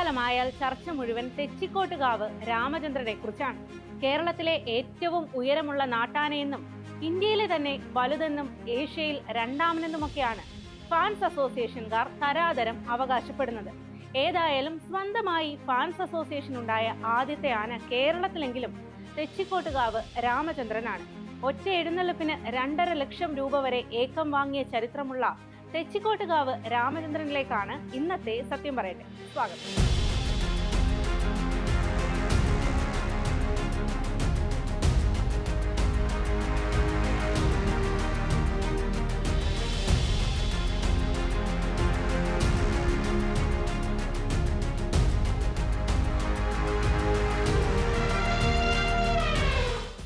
മഴക്കാലമായാൽ ചർച്ച മുഴുവൻ തെച്ചിക്കോട്ടുകാവ് രാമചന്ദ്രനെ കുറിച്ചാണ്. കേരളത്തിലെ ഏറ്റവും ഉയരമുള്ള നാട്ടാനയെന്നും ഇന്ത്യയിലെ തന്നെ വലുതെന്നും ഏഷ്യയിൽ രണ്ടാമനെന്നുമൊക്കെയാണ് ഫാൻസ് അസോസിയേഷൻകാർ തരാതരം അവകാശപ്പെടുന്നത്. ഏതായാലും സ്വന്തമായി ഫാൻസ് അസോസിയേഷൻ ഉണ്ടായ ആദ്യത്തെ ആന കേരളത്തിലെങ്കിലും തെച്ചിക്കോട്ടുകാവ് രാമചന്ദ്രനാണ്. ഒറ്റ എഴുന്നള്ളിപ്പിന് 2.5 ലക്ഷം രൂപ വരെ ഏക്കം വാങ്ങിയ ചരിത്രമുള്ള തെച്ചിക്കോട്ടുകാവ് രാമചന്ദ്രനിലേക്കാണ് ഇന്നത്തെ സത്യം പറയട്ടെ സ്വാഗതം.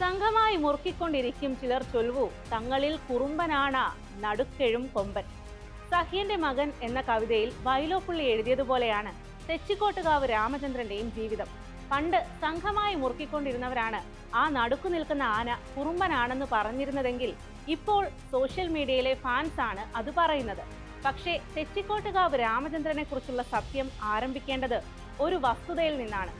സംഘമായി മുറുക്കിക്കൊണ്ടിരിക്കും ചിലർ ചൊൽവു, തങ്ങളിൽ കുറുമ്പനാണ നടുക്കെഴും കൊമ്പൻ. സഹ്യന്റെ മകൻ എന്ന കവിതയിൽ വൈലോപ്പിള്ളി എഴുതിയതുപോലെയാണ് തെച്ചിക്കോട്ടുകാവ് രാമചന്ദ്രന്റെയും ജീവിതം. പണ്ട് സംഘമായി മുറുക്കിക്കൊണ്ടിരുന്നവരാണ് ആ നടുക്കു നിൽക്കുന്ന ആന കുറുമ്പനാണെന്ന് പറഞ്ഞിരുന്നതെങ്കിൽ ഇപ്പോൾ സോഷ്യൽ മീഡിയയിലെ ഫാൻസ് ആണ് അത് പറയുന്നത്. പക്ഷേ തെച്ചിക്കോട്ടുകാവ് രാമചന്ദ്രനെ കുറിച്ചുള്ള സത്യം ആരംഭിക്കേണ്ടത് ഒരു വസ്തുതയിൽ നിന്നാണ്.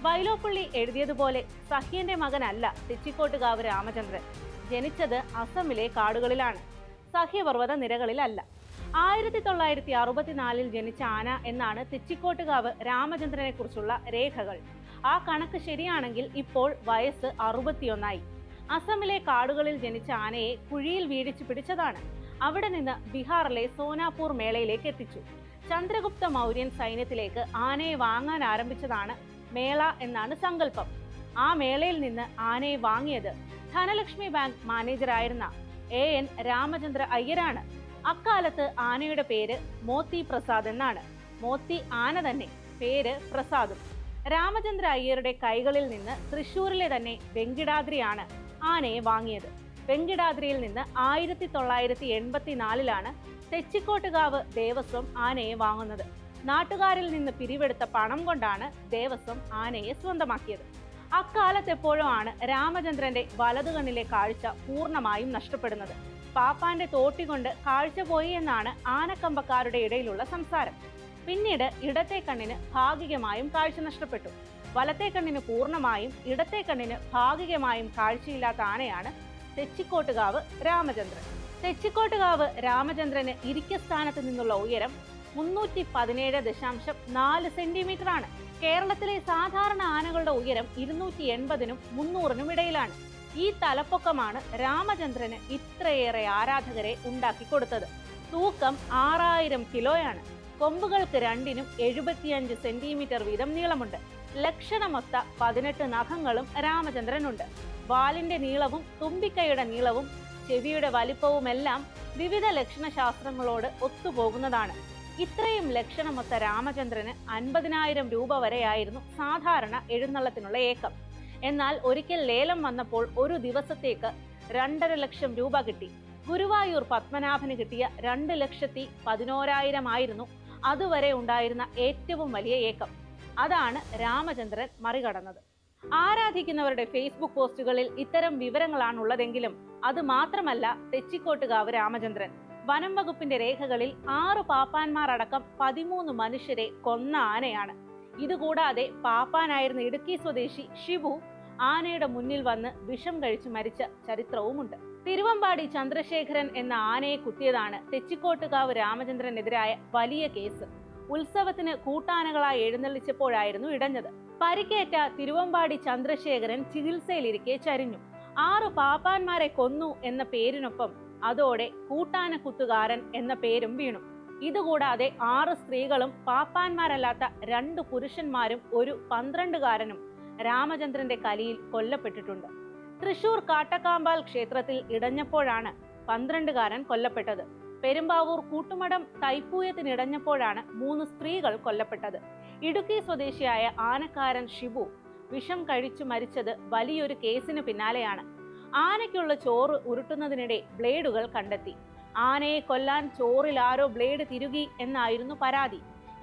വൈലോപ്പിള്ളി എഴുതിയതുപോലെ സഹ്യന്റെ മകനല്ല തെച്ചിക്കോട്ടുകാവ് രാമചന്ദ്രൻ. ജനിച്ചത് അസമിലെ കാടുകളിലാണ്, സഹ്യപർവ്വത നിരകളിലല്ല. 1964 ജനിച്ച ആന എന്നാണ് തെച്ചിക്കോട്ടുകാവ് രാമചന്ദ്രനെ കുറിച്ചുള്ള രേഖകൾ. ആ കണക്ക് ശരിയാണെങ്കിൽ ഇപ്പോൾ വയസ്സ് 61. അസമിലെ കാടുകളിൽ ജനിച്ച ആനയെ കുഴിയിൽ വീഴിച്ചു പിടിച്ചതാണ്. അവിടെ നിന്ന് ബീഹാറിലെ സോനാപൂർ മേളയിലേക്ക് എത്തിച്ചു. ചന്ദ്രഗുപ്ത മൗര്യൻ സൈന്യത്തിലേക്ക് ആനയെ വാങ്ങാൻ ആരംഭിച്ചതാണ് മേള എന്നാണ് സങ്കല്പം. ആ മേളയിൽ നിന്ന് ആനയെ വാങ്ങിയത് ധനലക്ഷ്മി ബാങ്ക് മാനേജറായിരുന്ന AN രാമചന്ദ്ര അയ്യരാണ്. അക്കാലത്ത് ആനയുടെ പേര് മോത്തി പ്രസാദ് എന്നാണ്. മോത്തി ആന തന്നെ, പേര് പ്രസാദും. രാമചന്ദ്ര അയ്യരുടെ കൈകളിൽ നിന്ന് തൃശ്ശൂരിലെ തന്നെ വെങ്കിടാദ്രിയാണ് ആനയെ വാങ്ങിയത്. വെങ്കിടാദ്രിയിൽ നിന്ന് 1984 തെച്ചിക്കോട്ടുകാവ് ദേവസ്വം ആനയെ വാങ്ങുന്നത്. നാട്ടുകാരിൽ നിന്ന് പിരിവെടുത്ത പണം കൊണ്ടാണ് ദേവസ്വം ആനയെ സ്വന്തമാക്കിയത്. അക്കാലത്തെപ്പോഴും ആണ് രാമചന്ദ്രന്റെ വലതുകണ്ണിലെ കാഴ്ച പൂർണ്ണമായും നഷ്ടപ്പെടുന്നത്. പാപ്പാന്റെ തോട്ടി കൊണ്ട് കാഴ്ച പോയി എന്നാണ് ആനക്കമ്പക്കാരുടെ ഇടയിലുള്ള സംസാരം. പിന്നീട് ഇടത്തെ കണ്ണിന് ഭാഗികമായും കാഴ്ച നഷ്ടപ്പെട്ടു. വലത്തെ കണ്ണിന് പൂർണ്ണമായും ഇടത്തെ കണ്ണിന് ഭാഗികമായും കാഴ്ചയില്ലാത്ത ആനയാണ് തെച്ചിക്കോട്ടുകാവ് രാമചന്ദ്രൻ. തെച്ചിക്കോട്ടുകാവ് രാമചന്ദ്രന് ഇരിക്കസ്ഥാനത്ത് നിന്നുള്ള ഉയരം 317.4 സെന്റിമീറ്റർ ആണ്. കേരളത്തിലെ സാധാരണ ആനകളുടെ ഉയരം 280-നും 300-നും ഇടയിലാണ്. ഈ തലപ്പൊക്കമാണ് രാമചന്ദ്രന് ഇത്രയേറെ ആരാധകരെ ഉണ്ടാക്കി കൊടുത്തത്. തൂക്കം 6000 കിലോയാണ്. കൊമ്പുകൾക്ക് രണ്ടിനും 75 സെന്റിമീറ്റർ വീതം നീളമുണ്ട്. ലക്ഷണമൊത്ത 18 നഖങ്ങളും രാമചന്ദ്രനുണ്ട്. വാലിന്റെ നീളവും തുമ്പിക്കൈയുടെ നീളവും ചെവിയുടെ വലിപ്പവുമെല്ലാം വിവിധ ലക്ഷണശാസ്ത്രങ്ങളോട് ഒത്തുപോകുന്നതാണ്. ഇത്രയും ലക്ഷണമൊത്ത രാമചന്ദ്രന് 50,000 രൂപ വരെയായിരുന്നു സാധാരണ എഴുന്നള്ളത്തിനുള്ള ഏക്കം. എന്നാൽ ഒരിക്കൽ ലേലം വന്നപ്പോൾ ഒരു ദിവസത്തേക്ക് 2.5 ലക്ഷം രൂപ കിട്ടി. ഗുരുവായൂർ പത്മനാഭന് കിട്ടിയ 2,11,000 ആയിരുന്നു അതുവരെ ഉണ്ടായിരുന്ന ഏറ്റവും വലിയ ഏക്കം. അതാണ് രാമചന്ദ്രൻ മറികടന്നത്. ആരാധിക്കുന്നവരുടെ ഫേസ്ബുക്ക് പോസ്റ്റുകളിൽ ഇത്തരം വിവരങ്ങളാണുള്ളതെങ്കിലും അത് മാത്രമല്ല തെച്ചിക്കോട്ടുകാവ് രാമചന്ദ്രൻ. വനം വകുപ്പിന്റെ രേഖകളിൽ 6 പാപ്പാന്മാർ അടക്കം 13 മനുഷ്യരെ കൊന്ന ആനയാണ്. ഇതുകൂടാതെ പാപ്പാനായിരുന്ന ഇടുക്കി സ്വദേശി ഷിബു ആനയുടെ മുന്നിൽ വന്ന് വിഷം കഴിച്ചു മരിച്ച ചരിത്രവുമുണ്ട്. തിരുവമ്പാടി ചന്ദ്രശേഖരൻ എന്ന ആനയെ കുത്തിയതാണ് തെച്ചിക്കോട്ടുകാവ് രാമചന്ദ്രനെതിരായ വലിയ കേസ്. ഉത്സവത്തിന് കൂട്ടാനകളായി എഴുന്നള്ളിച്ചപ്പോഴായിരുന്നു ഇടഞ്ഞത്. പരിക്കേറ്റ തിരുവമ്പാടി ചന്ദ്രശേഖരൻ ചികിത്സയിലിരിക്കെ ചരിഞ്ഞു. 6 പാപ്പാന്മാരെ കൊന്നു എന്ന പേരിനൊപ്പം അതോടെ കൂട്ടാന കുത്തുകാരൻ എന്ന പേരും വീണു. ഇതുകൂടാതെ 6 സ്ത്രീകളും പാപ്പാന്മാരല്ലാത്ത 2 പുരുഷന്മാരും ഒരു 12കാരനും രാമചന്ദ്രന്റെ കലിയിൽ കൊല്ലപ്പെട്ടിട്ടുണ്ട്. തൃശൂർ കാട്ടക്കാമ്പാൽ ക്ഷേത്രത്തിൽ ഇടഞ്ഞപ്പോഴാണ് 12കാരൻ കൊല്ലപ്പെട്ടത്. പെരുമ്പാവൂർ കൂട്ടുമടം തൈപ്പൂയത്തിനിടഞ്ഞപ്പോഴാണ് 3 സ്ത്രീകൾ കൊല്ലപ്പെട്ടത്. ഇടുക്കി സ്വദേശിയായ ആനക്കാരൻ ഷിബു വിഷം കഴിച്ചു മരിച്ചത് വലിയൊരു കേസിന് പിന്നാലെയാണ്. ആനയ്ക്കുള്ള ചോറ് ഉരുട്ടുന്നതിനിടെ ബ്ലേഡുകൾ കണ്ടെത്തി. ആനയെ കൊല്ലാൻ ചോറിൽ ആരോ ബ്ലേഡ് തിരുകി എന്നായിരുന്നു പരാതി.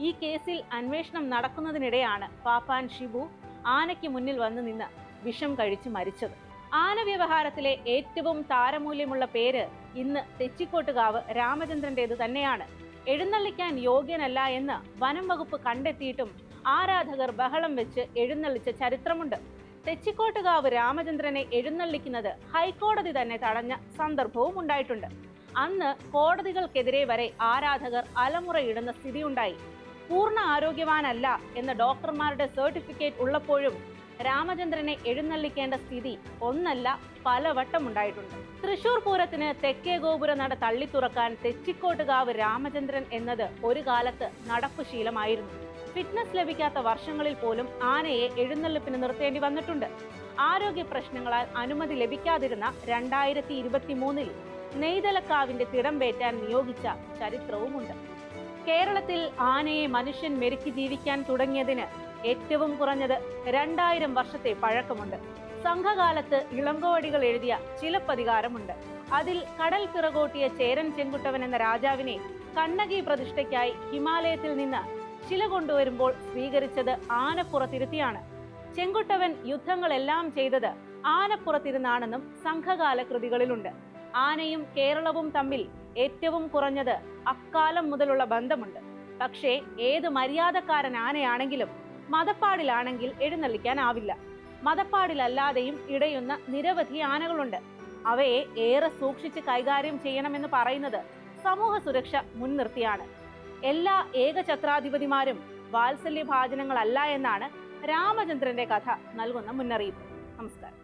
ഈ കേസിൽ അന്വേഷണം നടക്കുന്നതിനിടെയാണ് പാപ്പാൻ ഷിബു ആനയ്ക്ക് മുന്നിൽ വന്നു നിന്ന് വിഷം കഴിച്ചു മരിച്ചത്. ആന വ്യവഹാരത്തിലെ ഏറ്റവും താരമൂല്യമുള്ള പേര് ഇന്ന് തെച്ചിക്കോട്ടുകാവ് രാമചന്ദ്രന്റേത് തന്നെയാണ്. എഴുന്നള്ളിക്കാൻ യോഗ്യനല്ല എന്ന് വനം വകുപ്പ് കണ്ടെത്തിയിട്ടും ആരാധകർ ബഹളം വെച്ച് എഴുന്നള്ളിച്ച ചരിത്രമുണ്ട്. തെച്ചിക്കോട്ടുകാവ് രാമചന്ദ്രനെ എഴുന്നള്ളിക്കുന്നത് ഹൈക്കോടതി തന്നെ തടഞ്ഞ സന്ദർഭവും ഉണ്ടായിട്ടുണ്ട്. അന്ന് കോടതികൾക്കെതിരെ വരെ ആരാധകർ അലമുറയിടുന്ന സ്ഥിതിയുണ്ടായി. പൂർണ്ണ ആരോഗ്യവാനല്ല എന്ന ഡോക്ടർമാരുടെ സർട്ടിഫിക്കറ്റ് ഉള്ളപ്പോഴും രാമചന്ദ്രനെ എഴുന്നള്ളിക്കേണ്ട സ്ഥിതി ഒന്നല്ല പലവട്ടം ഉണ്ടായിട്ടുണ്ട്. തൃശൂർ പൂരത്തിന് തെക്കേ ഗോപുര നട തള്ളിത്തുറക്കാൻ തെച്ചിക്കോട്ടുകാവ് രാമചന്ദ്രൻ എന്നത് ഒരു കാലത്ത് നടപ്പുശീലമായിരുന്നു. ഫിറ്റ്നസ് ലഭിക്കാത്ത വർഷങ്ങളിൽ പോലും ആനയെ എഴുന്നള്ളിപ്പിന് നിർത്തേണ്ടി വന്നിട്ടുണ്ട്. ആരോഗ്യ പ്രശ്നങ്ങളാൽ അനുമതി ലഭിക്കാതിരുന്ന 2023 നെയ്തലക്കാവിന്റെ തിടമ്പേറ്റാൻ നിയോഗിച്ച ചരിത്രവുമുണ്ട്. കേരളത്തിൽ ആനയെ മനുഷ്യൻ മെരുക്കി ജീവിക്കാൻ തുടങ്ങിയതിന് ഏറ്റവും കുറഞ്ഞത് 2000 വർഷത്തെ പഴക്കമുണ്ട്. സംഘകാലത്ത് ഇളങ്കോവടികൾ എഴുതിയ ചിലപ്പതികാരമുണ്ട്. അതിൽ കടൽ പിറകോട്ടിയ ചേരൻ ചെങ്കുട്ടവൻ എന്ന രാജാവിനെ കണ്ണകി പ്രതിഷ്ഠയ്ക്കായി ഹിമാലയത്തിൽ നിന്ന് ശില കൊണ്ടുവരുമ്പോൾ സ്വീകരിച്ചത് ആനപ്പുറത്തിരുത്തിയാണ്. ചെങ്കുട്ടവൻ യുദ്ധങ്ങളെല്ലാം ചെയ്തത് ആനപ്പുറത്തിരുന്നാണെന്നും സംഘകാല കൃതികളിലുണ്ട്. ആനയും കേരളവും തമ്മിൽ ഏറ്റവും കുറഞ്ഞത് അക്കാലം മുതലുള്ള ബന്ധമുണ്ട്. പക്ഷേ ഏത് മര്യാദക്കാരൻ ആനയാണെങ്കിലും മദപ്പാടിലാണെങ്കിൽ എഴുന്നള്ളിക്കാനാവില്ല. മദപ്പാടിലല്ലാതെയും ഇടയുന്ന നിരവധി ആനകളുണ്ട്. അവയെ ഏറെ സൂക്ഷിച്ച് കൈകാര്യം ചെയ്യണമെന്ന് പറയുന്നത് സമൂഹ സുരക്ഷ മുൻനിർത്തിയാണ്. എല്ലാ ഏകഛത്രാധിപതിമാരും വാത്സല്യഭാജനങ്ങളല്ല എന്നാണ് രാമചന്ദ്രന്റെ കഥ നൽകുന്ന മുന്നറിയിപ്പ്. നമസ്കാരം.